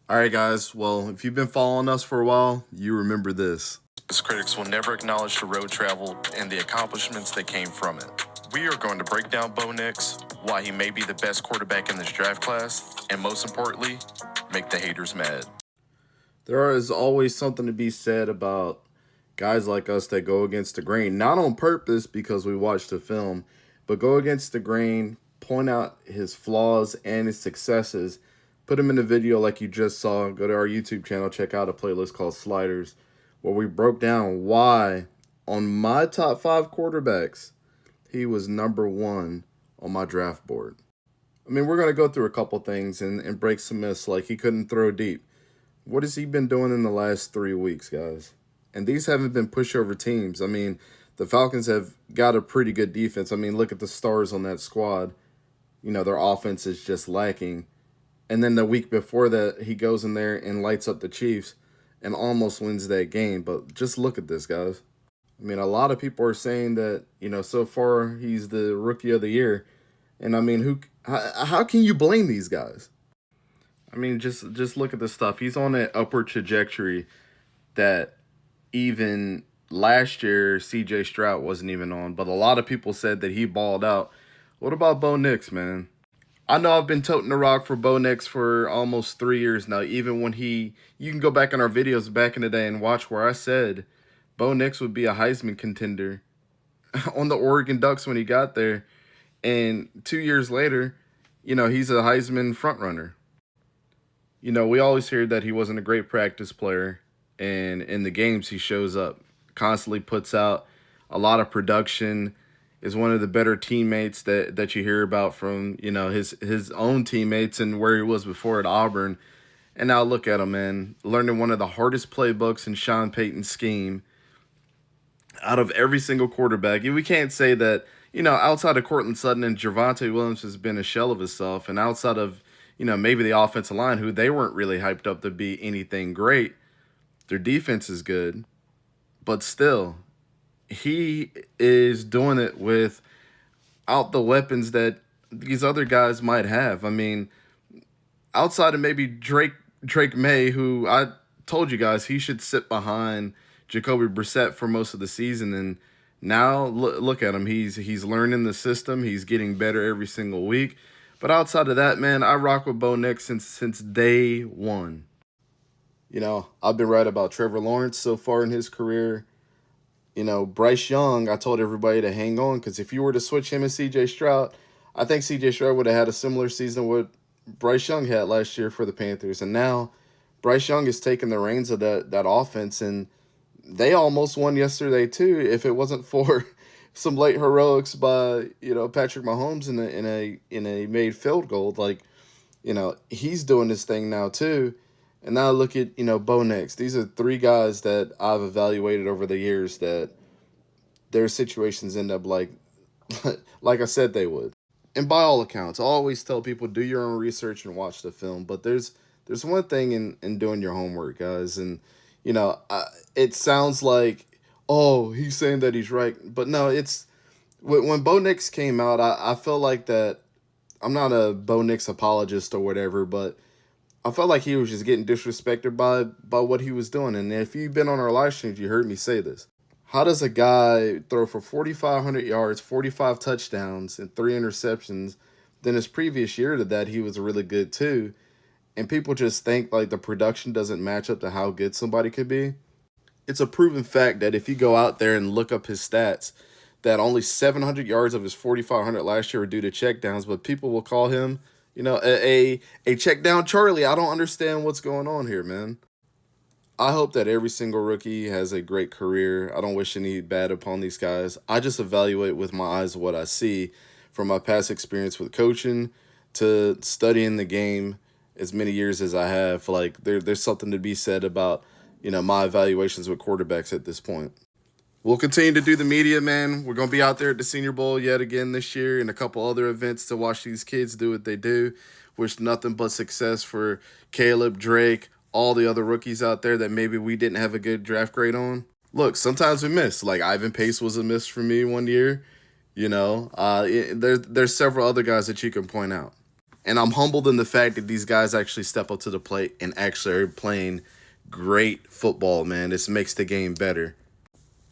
All right, guys. Well, if you've been following us for a while, you remember this. His critics will never acknowledge the road travel and the accomplishments that came from it. We are going to break down Bo Nix, why he may be the best quarterback in this draft class, and most importantly, make the haters mad. There is always something to be said about guys like us that go against the grain, not on purpose because we watched the film, but go against the grain, point out his flaws and his successes, put him in a video like you just saw. Go to our YouTube channel, check out a playlist called Sliders, where we broke down why, on my top five quarterbacks, he was number one on my draft board. I mean, we're going to go through a couple things and break some myths, like he couldn't throw deep. What has he been doing in the last 3 weeks, guys? And these haven't been pushover teams. I mean, the Falcons have got a pretty good defense. I mean, look at the stars on that squad. You know, their offense is just lacking. And then the week before that, he goes in there and lights up the Chiefs and almost wins that game. But just look at this, guys. I mean, a lot of people are saying that, so far he's the rookie of the year. And I mean, how can you blame these guys? I mean, just look at the stuff. He's on an upward trajectory that even last year CJ Stroud wasn't even on. But a lot of people said that he balled out. What about Bo Nix, man? I know I've been toting the rock for Bo Nix for almost 3 years now. Even when you can go back in our videos back in the day and watch where I said Bo Nix would be a Heisman contender on the Oregon Ducks when he got there. And 2 years later, he's a Heisman frontrunner. We always hear that he wasn't a great practice player, and in the games he shows up, constantly puts out a lot of production, is one of the better teammates that you hear about from, his own teammates and where he was before at Auburn. And now look at him, man, learning one of the hardest playbooks in Sean Payton's scheme out of every single quarterback. We can't say that, outside of Cortland Sutton and Javonte Williams has been a shell of himself, and outside of maybe the offensive line, who they weren't really hyped up to be anything great. Their defense is good, but still, he is doing it without the weapons that these other guys might have. I mean, outside of maybe Drake May, who I told you guys he should sit behind Jacoby Brissett for most of the season, and now look at him. He's learning the system. He's getting better every single week. But outside of that, man, I rock with Bo Nix since day one. I've been right about Trevor Lawrence so far in his career. Bryce Young, I told everybody to hang on because if you were to switch him and C.J. Stroud, I think C.J. Stroud would have had a similar season what Bryce Young had last year for the Panthers. And now Bryce Young is taking the reins of that offense, and they almost won yesterday too if it wasn't for some late heroics by Patrick Mahomes in a made field goal. Like, he's doing this thing now too. And now look at Bo Nix. These are three guys that I've evaluated over the years that their situations end up like like I said they would. And by all accounts, I always tell people do your own research and watch the film. But there's one thing in doing your homework, guys. And it sounds like, oh, he's saying that he's right. But no, it's when Bo Nix came out, I felt like that. I'm not a Bo Nix apologist or whatever, but I felt like he was just getting disrespected by what he was doing. And if you've been on our live streams, you heard me say this. How does a guy throw for 4,500 yards, 45 touchdowns, and 3 interceptions? Then his previous year to that, he was really good too. And people just think like the production doesn't match up to how good somebody could be. It's a proven fact that if you go out there and look up his stats, that only 700 yards of his 4,500 last year were due to checkdowns, but people will call him, a check down Charlie. I don't understand what's going on here, man. I hope that every single rookie has a great career. I don't wish any bad upon these guys. I just evaluate with my eyes what I see from my past experience with coaching to studying the game as many years as I have. Like there's something to be said about, my evaluations with quarterbacks at this point. We'll continue to do the media, man. We're going to be out there at the Senior Bowl yet again this year and a couple other events to watch these kids do what they do. Wish nothing but success for Caleb, Drake, all the other rookies out there that maybe we didn't have a good draft grade on. Look, sometimes we miss. Like Ivan Pace was a miss for me one year. There's several other guys that you can point out. And I'm humbled in the fact that these guys actually step up to the plate and actually are playing great football, man. This makes the game better.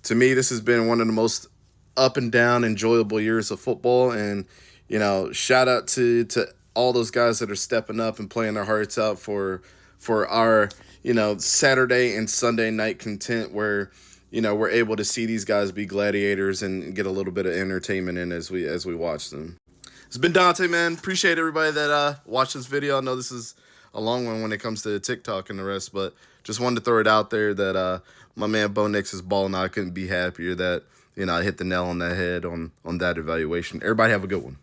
To me, this has been one of the most up and down, enjoyable years of football. And, shout out to all those guys that are stepping up and playing their hearts out for our, Saturday and Sunday night content where, we're able to see these guys be gladiators and get a little bit of entertainment in as we watch them. It's been Dante, man. Appreciate everybody that watched this video. I know this is a long one when it comes to TikTok and the rest, but just wanted to throw it out there that my man Bo Nix is balling. I couldn't be happier that I hit the nail on the head on that evaluation. Everybody have a good one.